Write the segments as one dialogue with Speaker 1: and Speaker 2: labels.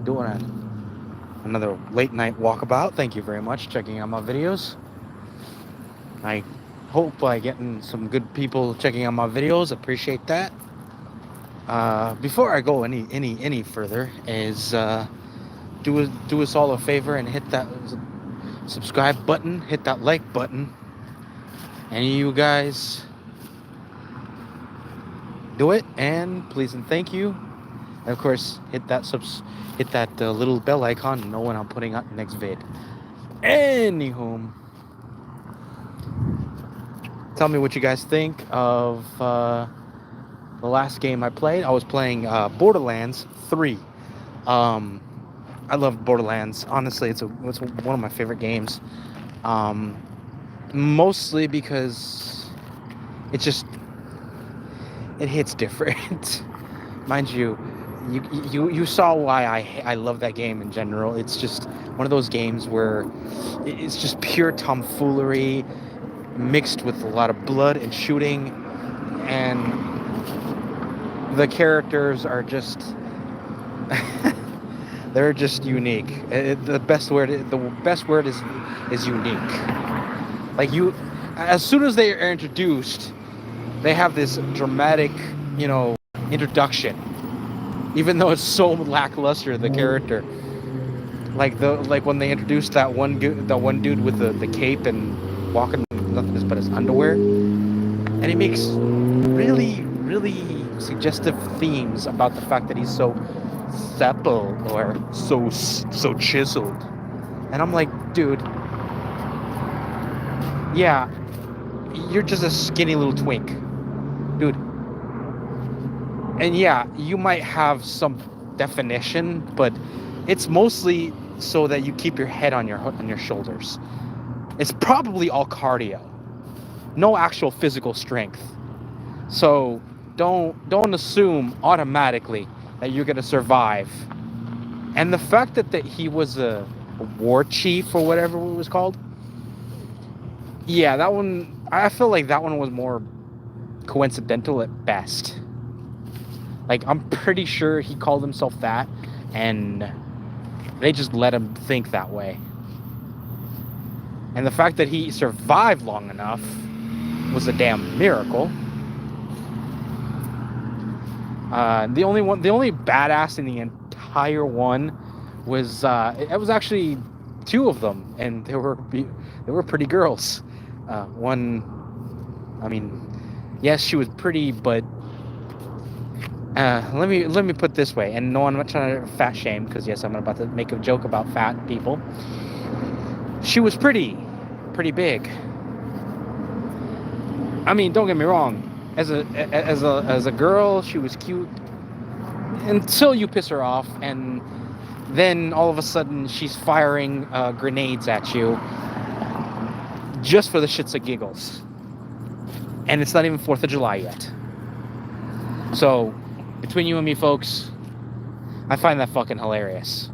Speaker 1: doing another late night walkabout. Thank you very much checking out my videos. I hope by getting some good people checking out my videos. Appreciate that. Before I go any further, is do us all a favor and hit that subscribe button, hit that like button. Any of you guys do it, and please and thank you. And of course, hit that little bell icon to know when I'm putting out the next vid. Anywho, tell me what you guys think of the last game I played. I was playing Borderlands 3. I love Borderlands. Honestly, it's one of my favorite games. Mostly because it hits different. Mind you, you saw why I love that game in general. It's just one of those games where it's just pure tomfoolery mixed with a lot of blood and shooting, and the characters are just they're just unique. The best word is unique. Like, as soon as they are introduced, they have this dramatic, introduction, even though it's so lackluster, the character. Like when they introduced that one dude with the cape and walking nothing but his underwear, and he makes really suggestive themes about the fact that he's so supple or so chiseled, and I'm like, dude, yeah, you're just a skinny little twink, dude. And yeah, you might have some definition, but it's mostly so that you keep your head on your shoulders. It's probably all cardio, no actual physical strength. So don't assume automatically that you're gonna survive. And the fact that he was a war chief or whatever it was called, yeah, that one, I feel like that one was more coincidental at best. Like, I'm pretty sure he called himself that, and they just let him think that way. And the fact that he survived long enough was a damn miracle. The only badass in the entire one was it was actually two of them, and they were pretty girls. One, I mean, yes, she was pretty, but let me put it this way. And no, I'm not trying to fat shame, because yes, I'm about to make a joke about fat people. She was pretty big. I mean, don't get me wrong. As a girl, she was cute until you piss her off, and then all of a sudden she's firing grenades at you just for the shits and giggles. And it's not even 4th of July yet. So, between you and me, folks, I find that fucking hilarious.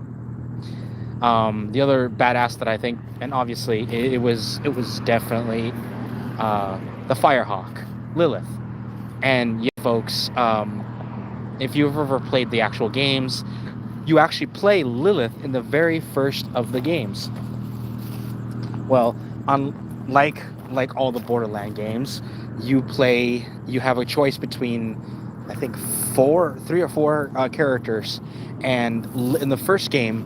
Speaker 1: The other badass that I think, and obviously it was definitely the Firehawk, Lilith. And yeah, folks, if you've ever played the actual games, you actually play Lilith in the very first of the games. Well, like all the Borderland games, you have a choice between, I think, 3 or 4 characters, and in the first game,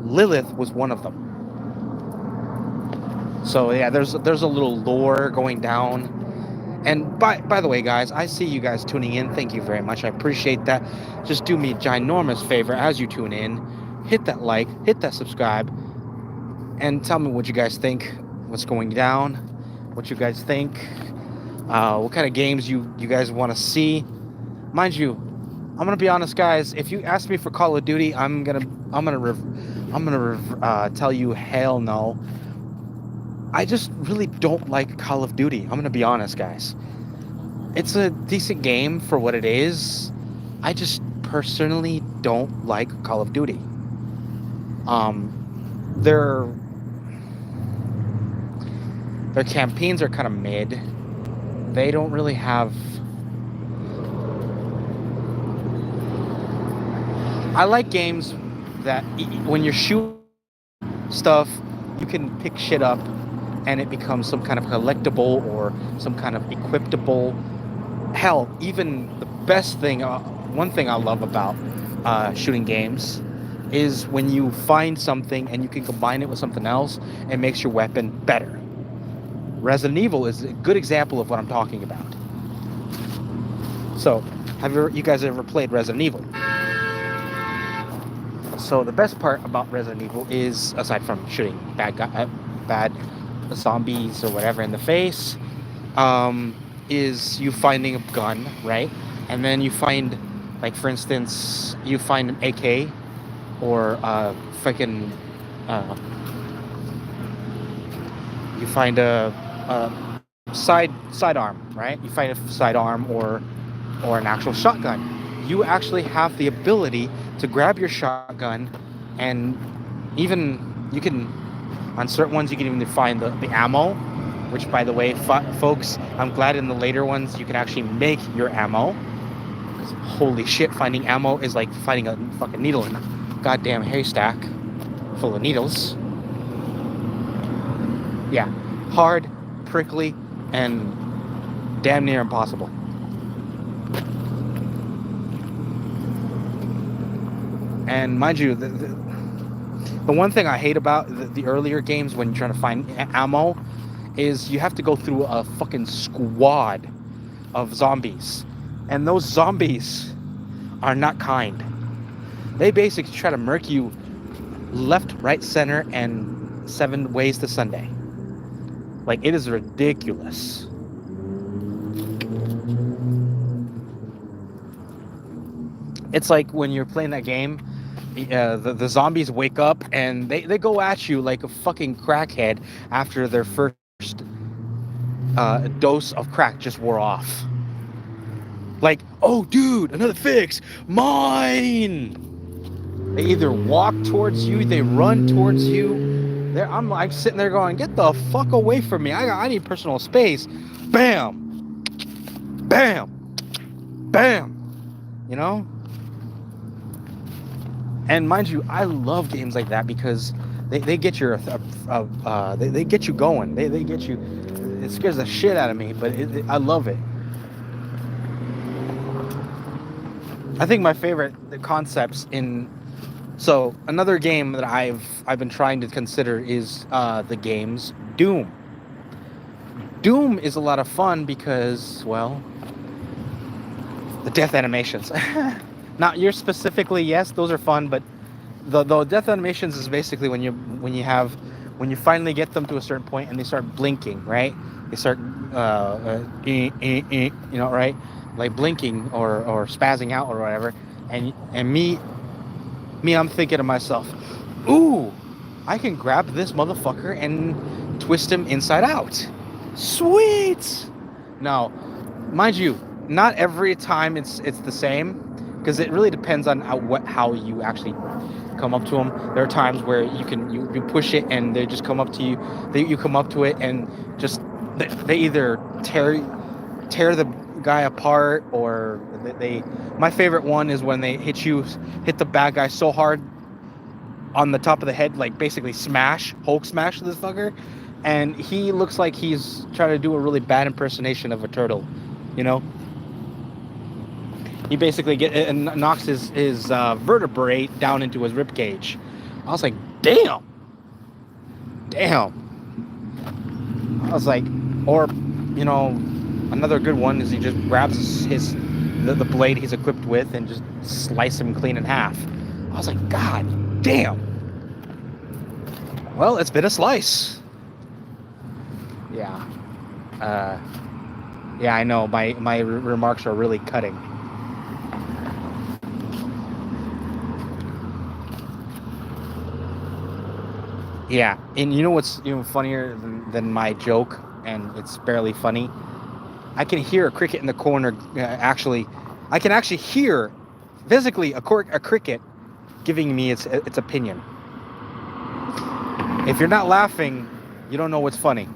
Speaker 1: Lilith was one of them. So yeah, there's a little lore going down. And by the way, guys, I see you guys tuning in. Thank you very much. I appreciate that. Just do me a ginormous favor as you tune in. Hit that like, hit that subscribe, and tell me what you guys think, what's going down, what you guys think, what kind of games you guys want to see. Mind you, I'm gonna be honest, guys. If you ask me for Call of Duty, I'm gonna tell you hell no. I just really don't like Call of Duty. I'm gonna be honest, guys. It's a decent game for what it is. I just personally don't like Call of Duty. Their campaigns are kind of mid. They don't really have I like games that when you're shooting stuff, you can pick shit up and it becomes some kind of collectible or some kind of equipable. Hell, even the best thing, one thing I love about shooting games is when you find something and you can combine it with something else and makes your weapon better. Resident Evil is a good example of what I'm talking about. So, you guys ever played Resident Evil? So the best part about Resident Evil is, aside from shooting bad zombies or whatever in the face, is you finding a gun, right? And then you find, like for instance, you find an AK or freaking, you find a sidearm, right? You find a sidearm or an actual shotgun. You actually have the ability to grab your shotgun, and even you can, on certain ones, you can even find the ammo, which, by the way, folks, I'm glad in the later ones you can actually make your ammo. Because holy shit, finding ammo is like finding a fucking needle in a goddamn haystack full of needles. Yeah, hard, prickly, and damn near impossible. And mind you, the one thing I hate about the earlier games when you're trying to find ammo is you have to go through a fucking squad of zombies. And those zombies are not kind. They basically try to murk you left, right, center, and 7 ways to Sunday. Like, it is ridiculous. It's like when you're playing that game, the zombies wake up and they go at you like a fucking crackhead after their first dose of crack just wore off. Like, oh dude, another fix, mine! They either walk towards you, they run towards you. I'm sitting there going, get the fuck away from me. I need personal space. Bam! Bam! Bam! You know? And mind you, I love games like that because they get your they get you going. They get you. It scares the shit out of me, but I love it. I think my favorite concepts in. So another game that I've been trying to consider is the game's Doom. Doom is a lot of fun because, well, the death animations. Not yours specifically, yes, those are fun, but the death animations is basically when you finally get them to a certain point and they start blinking, right? They start you know, right? Like blinking or spazzing out or whatever. And me, I'm thinking to myself, ooh, I can grab this motherfucker and twist him inside out. Sweet. Now, mind you, not every time it's the same, because it really depends on how you actually come up to them. There are times where you push it and they just come up to you. You come up to it and just they either tear the guy apart, or they. My favorite one is when they hit the bad guy so hard on the top of the head, like basically Hulk smash this fucker, and he looks like he's trying to do a really bad impersonation of a turtle, you know. He basically knocks his vertebrae down into his rib cage. I was like, damn. I was like, or, you know, another good one is he just grabs the blade he's equipped with and just slice him clean in half. I was like, God damn. Well, it's been a slice. Yeah. Yeah, I know. My remarks are really cutting. Yeah, and you know what's even funnier than my joke, and it's barely funny? I can hear a cricket in the corner. I can actually hear physically a cricket giving me its opinion. If you're not laughing, you don't know what's funny.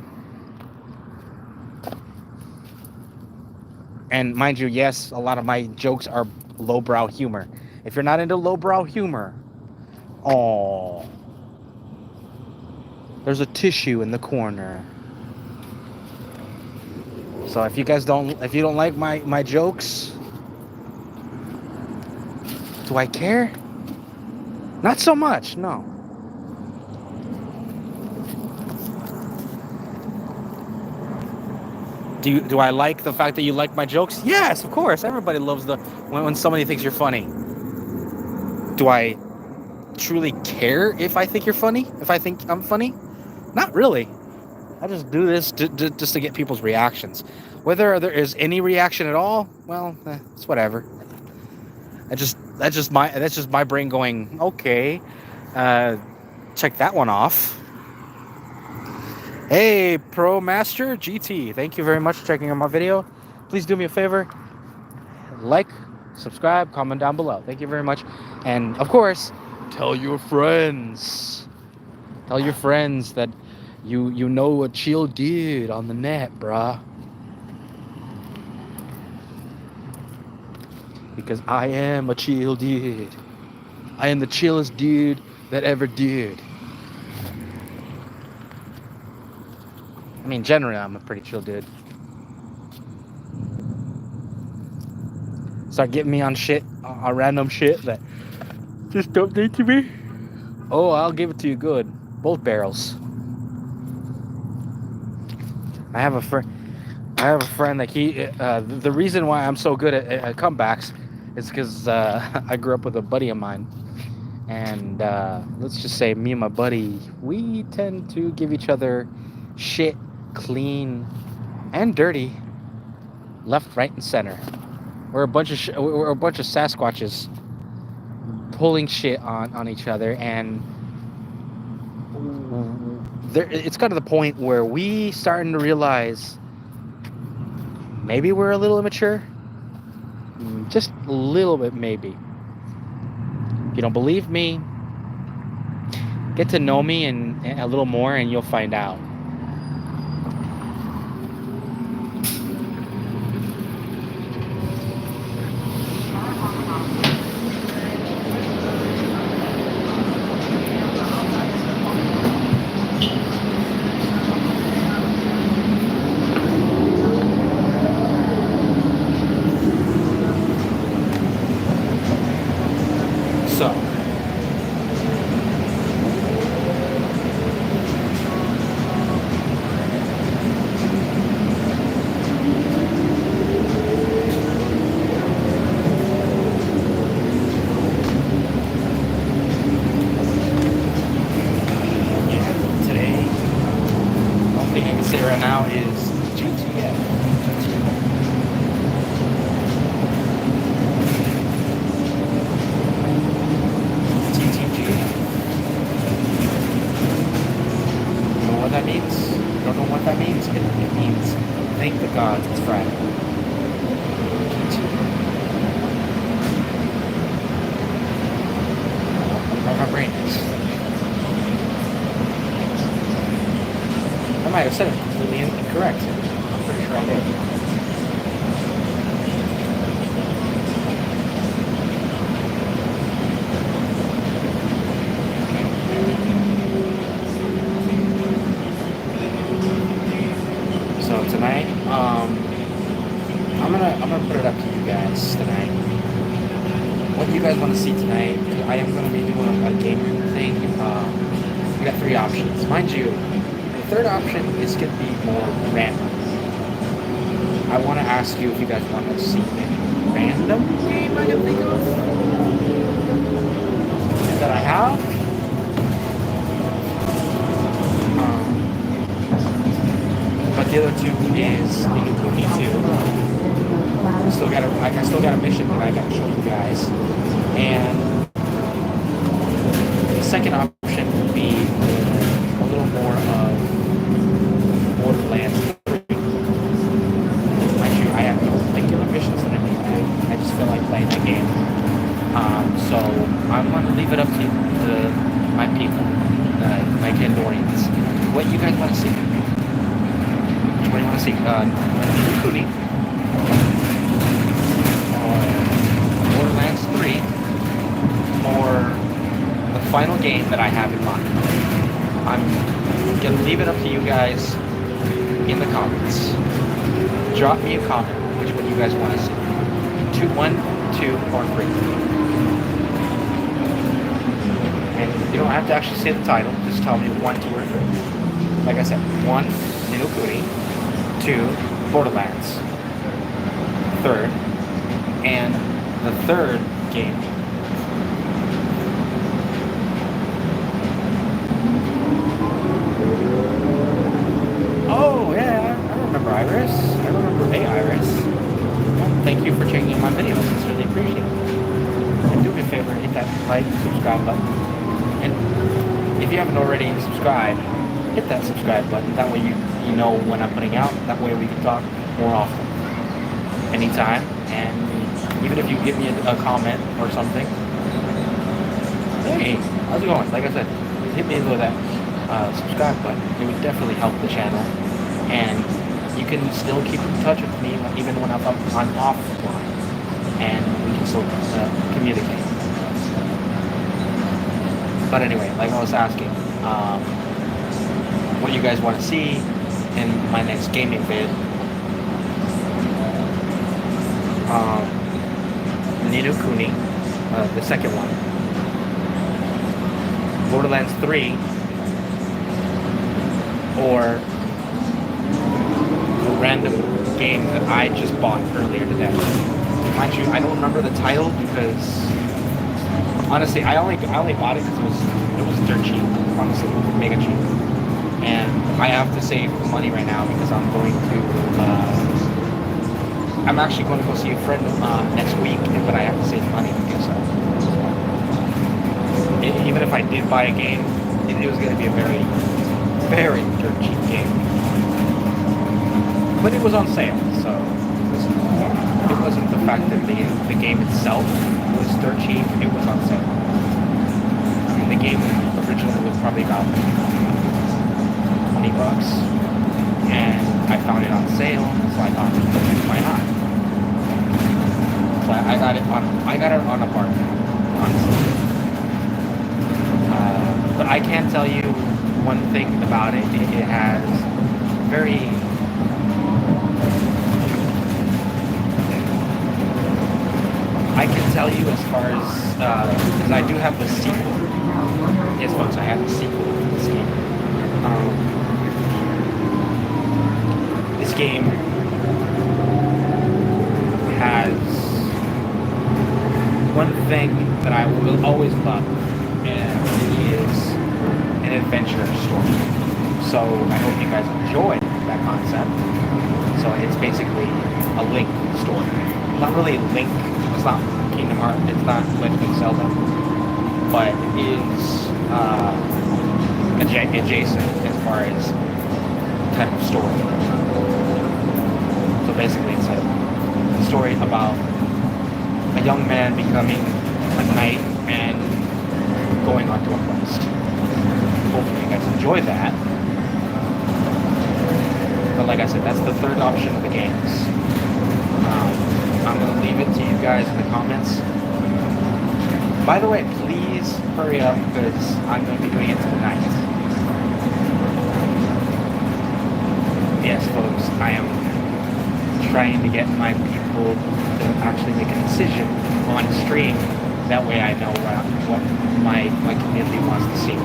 Speaker 1: And mind you, yes, a lot of my jokes are lowbrow humor. If you're not into lowbrow humor, oh, there's a tissue in the corner. So if you don't like my jokes, do I care? Not so much, no. Do I like the fact that you like my jokes? Yes, of course. Everybody loves when somebody thinks you're funny. Do I truly care if I think you're funny? If I think I'm funny? Not really. I just do this just to get people's reactions. Whether there is any reaction at all, well, it's whatever. That's just my brain going, okay, check that one off. Hey, Pro Master GT, thank you very much for checking out my video. Please do me a favor, like, subscribe, comment down below. Thank you very much. And of course, tell your friends. Tell your friends that you know a chill dude on the net, bruh. Because I am a chill dude. I am the chillest dude that ever did. I mean, generally, I'm a pretty chill dude. Start getting me on shit, on random shit that just don't need to be. Oh, I'll give it to you good. Both barrels. I have a friend like the reason why I'm so good at comebacks is because I grew up with a buddy of mine. And let's just say me and my buddy, we tend to give each other shit, clean and dirty, left, right, and center. We're a bunch of Sasquatches pulling shit on each other, and it's got to the point where we starting to realize maybe we're a little immature, just a little bit, maybe. If you don't believe me, get to know me and a little more, and you'll find out. So, today, one thing I can say right now is GTF. What that means? Don't know what that means? It means thank the gods it's Friday. How my brain is. I might have said it completely incorrect. I'm pretty sure I did. So tonight, I'm gonna put it up to you guys tonight. What do you guys want to see tonight? I am gonna be doing a gaming thing. We got 3 options, mind you. The third option is gonna be more random. I want to ask you if you guys want to see a random game I can think of that I have. But the other 2 is Inukuni 2. I still got a mission that I gotta show you guys. And the second option would be a little more of Borderlands 3. Mind you, I have no particular missions that I need to do. I just feel like playing the game. So I'm gonna leave it up to my people, my Kandorians. What you guys want to see? What do you want to see? Inukuni. Borderlands 3, final game that I have in mind. I'm gonna leave it up to you guys in the comments. Drop me a comment which one you guys want to see. 1, 2, or 3. And you don't have to actually say the title, just tell me 1, 2, or 3. Like I said, 1, Ni no Kuni, 2, Borderlands, 3rd, and the 3rd game. Oh yeah, I remember Iris. I remember Iris. Well, thank you for checking out my videos. It's really appreciated. And do me a favor, hit that like, subscribe button. And if you haven't already subscribed, hit that subscribe button. That way you know when I'm putting out. That way we can talk more often. Anytime. And even if you give me a comment or something. Hey, how's it going? Like I said, hit me with that subscribe button. It would definitely help the channel. And you can still keep in touch with me even when I'm offline. And we can still communicate. But anyway, like I was asking, what you guys want to see in my next gaming vid. Ni no Kuni, the second one. Borderlands 3, or a random game that I just bought earlier today. Mind you, I don't remember the title because honestly, I only bought it because it was dirt cheap. Honestly, mega cheap. And I have to save money right now because I'm going to. I'm actually going to go see a friend next week, but I have to save money because even if I did buy a game, it was going to be a very, very dirt cheap game. But it was on sale, so it wasn't the fact that the game itself was dirt cheap. It was on sale. I mean, the game originally was probably about $20, and I found it on sale, so I thought, why not? So I got it on a bargain, honestly. But I can tell you one thing about it. It has very I can tell you as far as because I do have the sequel. Yes, folks, I have the sequel to this game. This game has one thing that I will always love, and it is an adventure story. So I hope you guys enjoy that concept. So it's basically a Link story. Not really Link. It's not Kingdom Hearts. It's not Legend of Zelda, but it is adjacent as far as type of story. So basically, it's a story about a young man becoming a knight and going onto a quest. Hopefully, you guys enjoy that. But like I said, that's the third option of the games. I'm going to leave it to you guys in the comments. By the way, please hurry up because I'm going to be doing it tonight. Yes, folks, I am trying to get my people to actually make a decision on stream. That way I know what my community wants to see.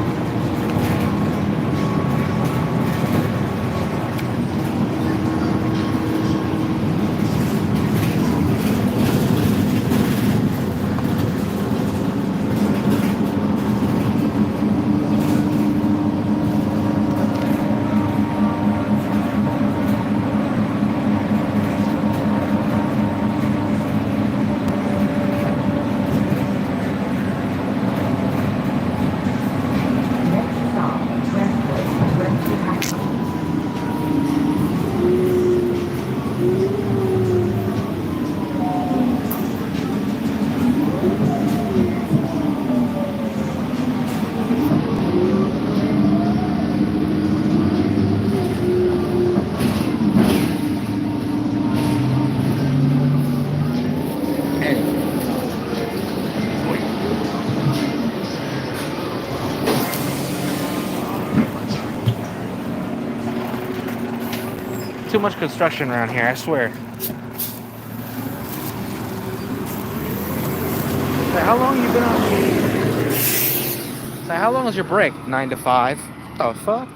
Speaker 1: too much construction around here, I swear. So how long you been on? So how long is your break? 9 to 5. What the fuck?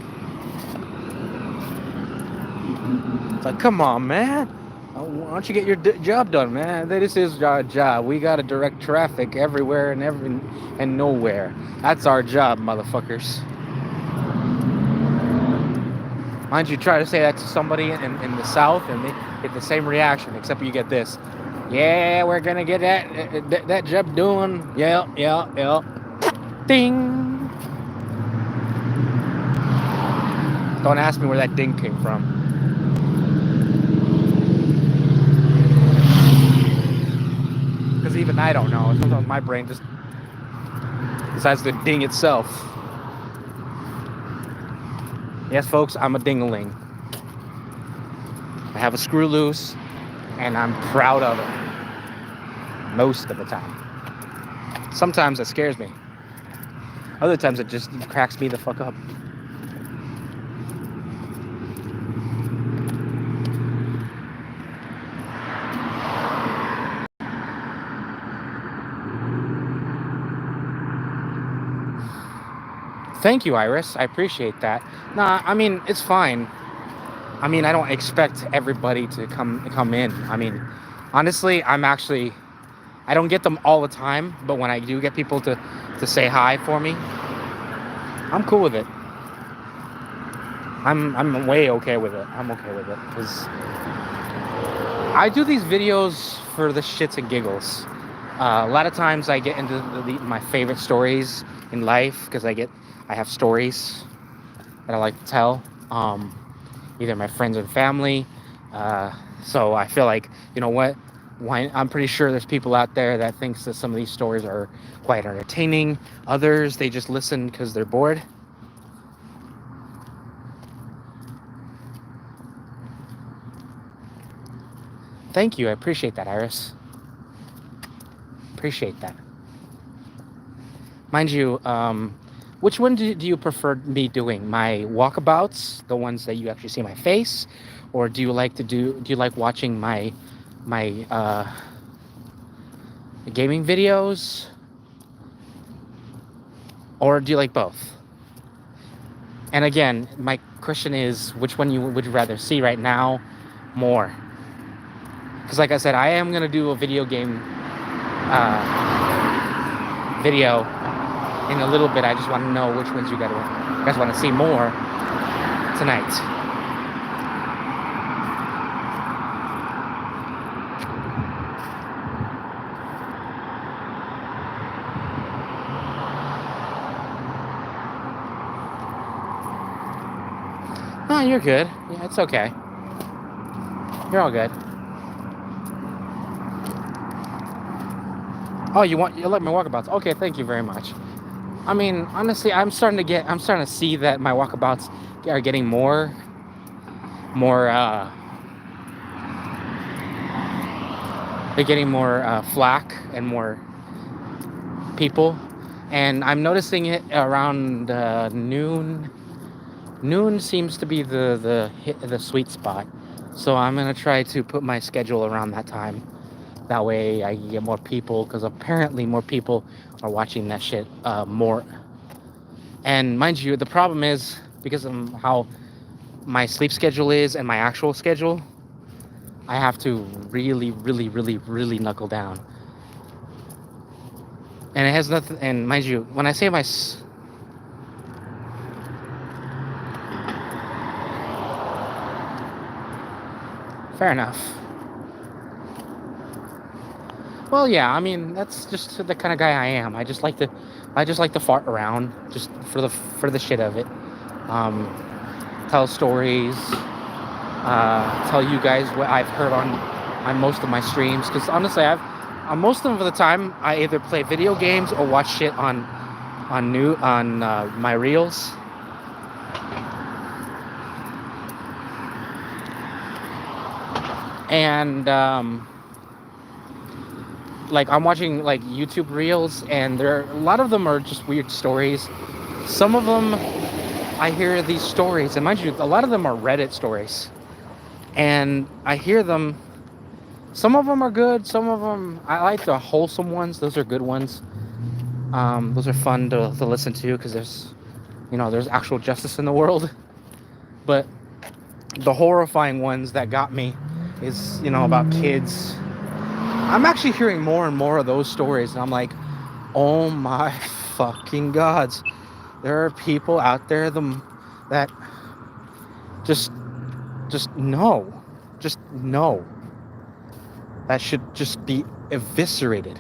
Speaker 1: It's like, come on, man. Why don't you get your job done, man? This is our job. We gotta direct traffic everywhere and nowhere. That's our job, motherfuckers. Mind you, try to say that to somebody in the South, and they get the same reaction, except you get this. Yeah, we're gonna get that job done. Yeah. Ding. Don't ask me where that ding came from. Because even I don't know. Sometimes my brain just decides to ding itself. Yes, folks, I'm a ding-a-ling. I have a screw loose, and I'm proud of it. Most of the time. Sometimes it scares me. Other times it just cracks me the fuck up. Thank you, Iris. I appreciate that. Nah, I mean, it's fine. I mean, I don't expect everybody to come in. I mean, honestly, I don't get them all the time, but when I do get people to say hi for me, I'm cool with it. I'm way okay with it. I'm okay with it because I do these videos for the shits and giggles. A lot of times I get into my favorite stories in life because I have stories that I like to tell. Either my friends and family. So I feel like, you know what? I'm pretty sure there's people out there that thinks that some of these stories are quite entertaining. Others, they just listen because they're bored. Thank you. I appreciate that, Iris. Appreciate that. Mind you, which one do you prefer me doing? My walkabouts, the ones that you actually see my face, or do you like watching my gaming videos, or do you like both? And again, my question is, which one would you rather see right now more? Because like I said, I am gonna do a video game video in a little bit. I just want to know which ones you guys want to see more tonight. Oh, you're good. Yeah, it's okay. You're all good. Oh, you like my walkabouts? Okay, thank you very much. I mean, honestly, I'm starting to see that my walkabouts are getting more they're getting more flack and more people, and I'm noticing it around noon. Noon seems to be the sweet spot, so I'm gonna try to put my schedule around that time. That way I can get more people, because apparently more people are watching that shit more. And mind you, the problem is, because of how my sleep schedule is and my actual schedule, I have to really, really, really, really knuckle down. And it has nothing, and mind you, when I say fair enough. Well, yeah, I mean, that's just the kind of guy I am. I just like to fart around, just for the shit of it. Tell stories, tell you guys what I've heard on most of my streams. Because honestly, most of the time I either play video games or watch shit on my reels. And like I'm watching like YouTube reels, and a lot of them are just weird stories. Some of them I hear these stories, and mind you, a lot of them are Reddit stories. and I hear them. Some of them are good. Some of them I like the wholesome ones. Those are good ones. Those are fun to listen to because there's actual justice in the world. But the horrifying ones that got me is about kids. I'm actually hearing more and more of those stories, and I'm like, oh my fucking gods, there are people out there that just no, just no, that should just be eviscerated.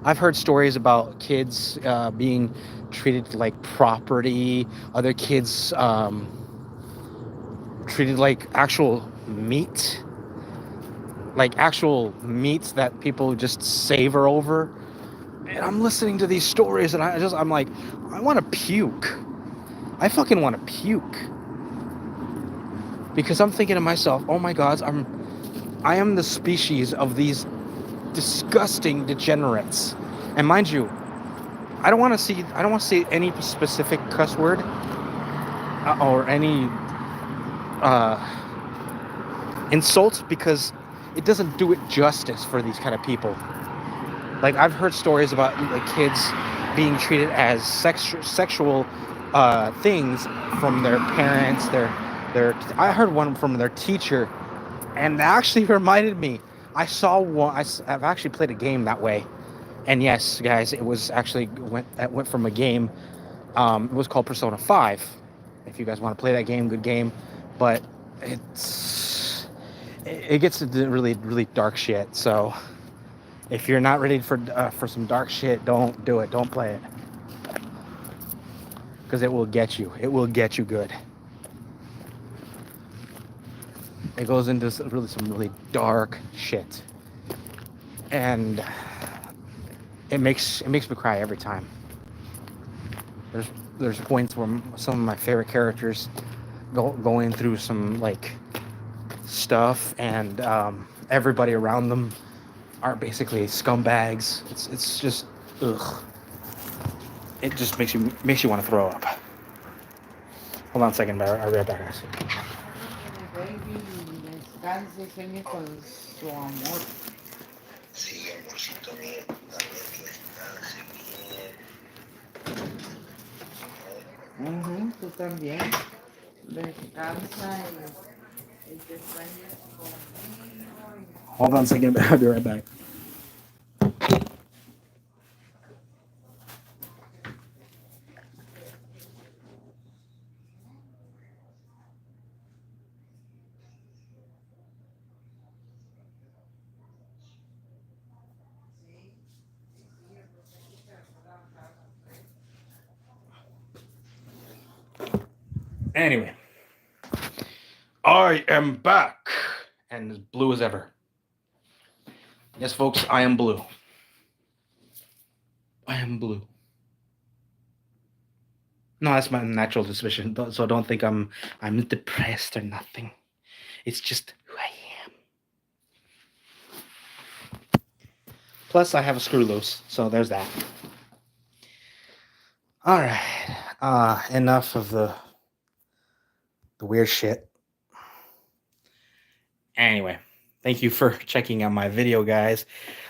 Speaker 1: I've heard stories about kids being treated like property, other kids treated like actual meat, like actual meats that people just savor over. And I'm listening to these stories, and I'm like, I want to puke. I fucking want to puke because I'm thinking to myself, oh my God, I am the species of these disgusting degenerates. And mind you, I don't want to say any specific cuss word or any uh, insult because it doesn't do it justice for these kind of people. Like I've heard stories about like kids being treated as sexual things from their parents. I heard one from their teacher, and that actually reminded me. I saw one. I've actually played a game that way, and yes, guys, it was actually went from a game. It was called Persona 5. If you guys want to play that game, good game, but it gets into really really dark shit. So if you're not ready for some dark shit, don't do it. Don't play it because it will get you. It will get you good. It goes into some really dark shit, and it makes me cry every time. There's points where some of my favorite characters going through some like stuff, and everybody around them are basically scumbags. It's just ugh. It just makes you want to throw up. Hold on a second, I'll be right back, guys.
Speaker 2: Baby, descanse, sueñe con su amor.
Speaker 3: Sí, amorcito mío, también que descanse bien.
Speaker 2: Tú también. Descansa y te sueñes conmigo.
Speaker 1: Hold on a second, I'll be right back. Anyway, I am back and as blue as ever. Yes, folks, I am blue. I am blue. No, that's my natural disposition. So don't think I'm depressed or nothing. It's just who I am. Plus, I have a screw loose, so there's that. All right. Enough of the weird shit. Anyway, thank you for checking out my video, guys.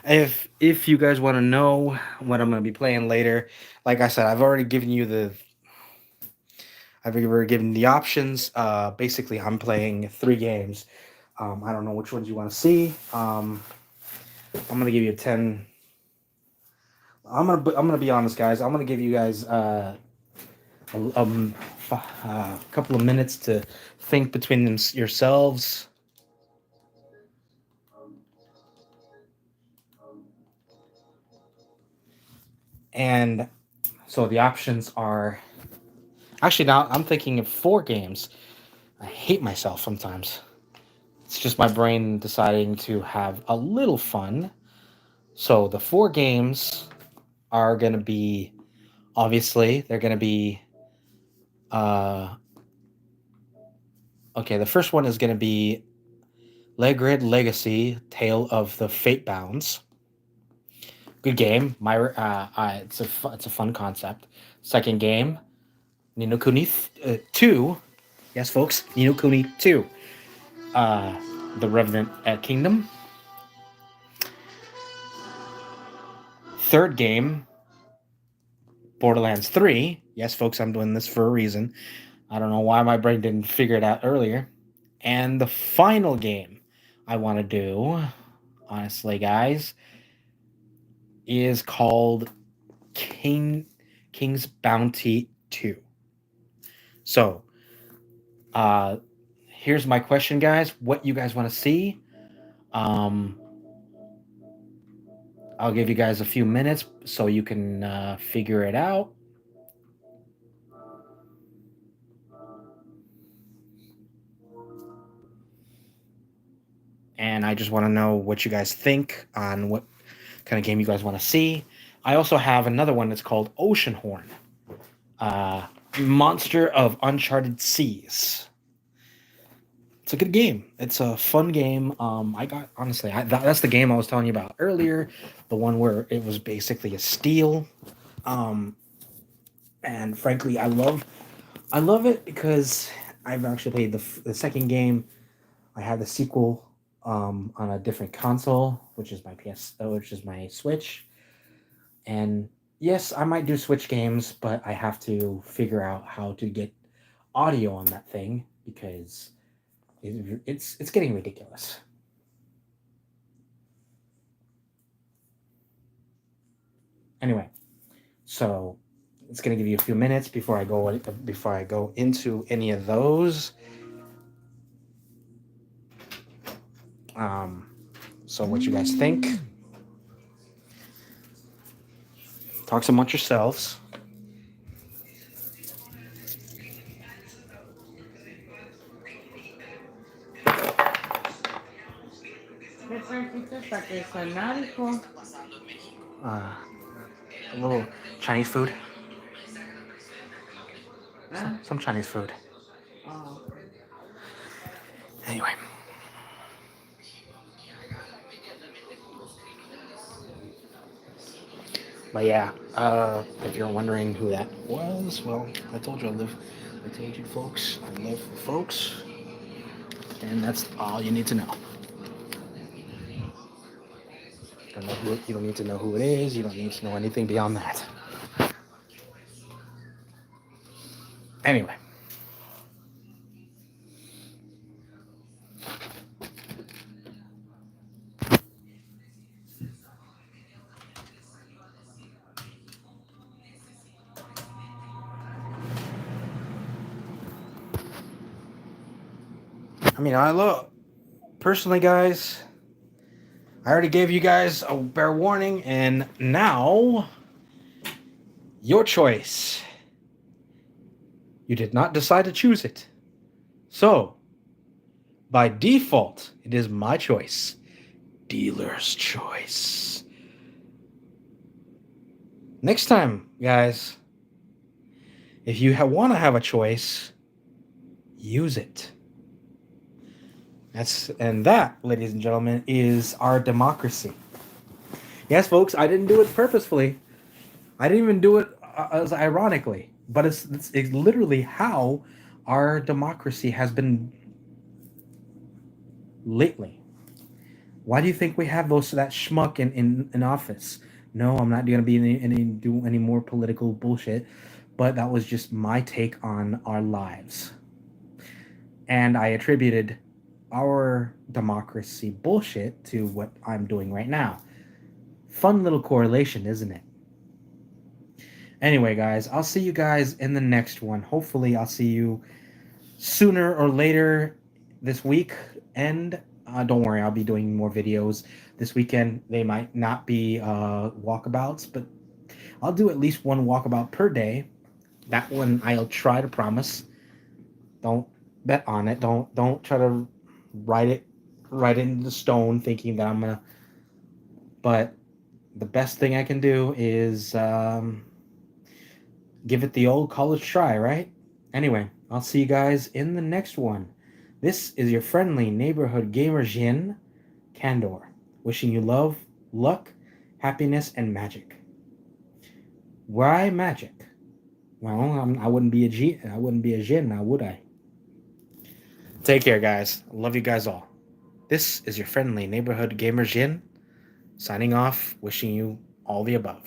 Speaker 1: If you guys want to know what I'm going to be playing later, like I said, I've already given the options. Basically, I'm playing 3 games. I don't know which ones you want to see. I'm gonna give you 10. I'm gonna be honest, guys. I'm gonna give you guys a couple of minutes to think between yourselves. And so the options are actually, now I'm thinking of 4 games. I hate myself sometimes. It's just my brain deciding to have a little fun. So the 4 games are going to be, obviously, they're going to be, okay, the first one is going to be Legrid Legacy, Tale of the Fatebounds. Good game. It's a fun concept. Second game, Ni no Kuni 2. Yes, folks, Ni no Kuni 2. the Revenant Kingdom. Third game, Borderlands 3. Yes, folks, I'm doing this for a reason. I don't know why my brain didn't figure it out earlier. And the final game I want to do, honestly, guys, is called King's Bounty 2. So, here's my question, guys. What you guys want to see? I'll give you guys a few minutes so you can figure it out. And I just want to know what you guys think on what kind of game you guys want to see. I also have another one that's called Oceanhorn, Monster of Uncharted Seas. It's a good game. It's a fun game. That's the game I was telling you about earlier, the one where it was basically a steal. And frankly, I love it because I've actually played the second game. I have the sequel on a different console, which is my Switch. And yes, I might do Switch games, but I have to figure out how to get audio on that thing because it's getting ridiculous. Anyway, so it's gonna give you a few minutes before I go into any of those. So what you guys think? Talk amongst yourselves.
Speaker 2: ¿Qué trajiste para que cenar, hijo?
Speaker 1: A little Chinese food. Some Chinese food.
Speaker 2: Oh.
Speaker 1: Anyway. But yeah, if you're wondering who that was, well, I told you, folks, I live for folks, and that's all you need to know. You don't need to know who it is. You don't need to know anything beyond that. Anyway. Personally, guys, I already gave you guys a fair warning, and now, your choice. You did not decide to choose it. So, by default, it is my choice. Dealer's choice. Next time, guys, if you want to have a choice, use it. That, ladies and gentlemen, is our democracy. Yes, folks, I didn't do it purposefully. I didn't even do it as ironically, but it's literally how our democracy has been lately. Why do you think we have that schmuck in office? No, I'm not going to be do any more political bullshit, but that was just my take on our lives. And I attributed our democracy bullshit to what I'm doing right now. Fun little correlation, isn't it? Anyway, guys, I'll see you guys in the next one. Hopefully, I'll see you sooner or later this week. And don't worry, I'll be doing more videos this weekend. They might not be walkabouts, but I'll do at least one walkabout per day. That one I'll try to promise. Don't bet on it. Don't try to write it into stone thinking that I'm gonna. But the best thing I can do is give it the old college try, right? Anyway, I'll see you guys in the next one. This is your friendly neighborhood GAMERDJINN, Candor, wishing you love, luck, happiness, and magic. Why magic? Well, I wouldn't be a Jinn now, would I? Take care, guys. Love you guys all. This is your friendly neighborhood gamer Jin, signing off, wishing you all the above.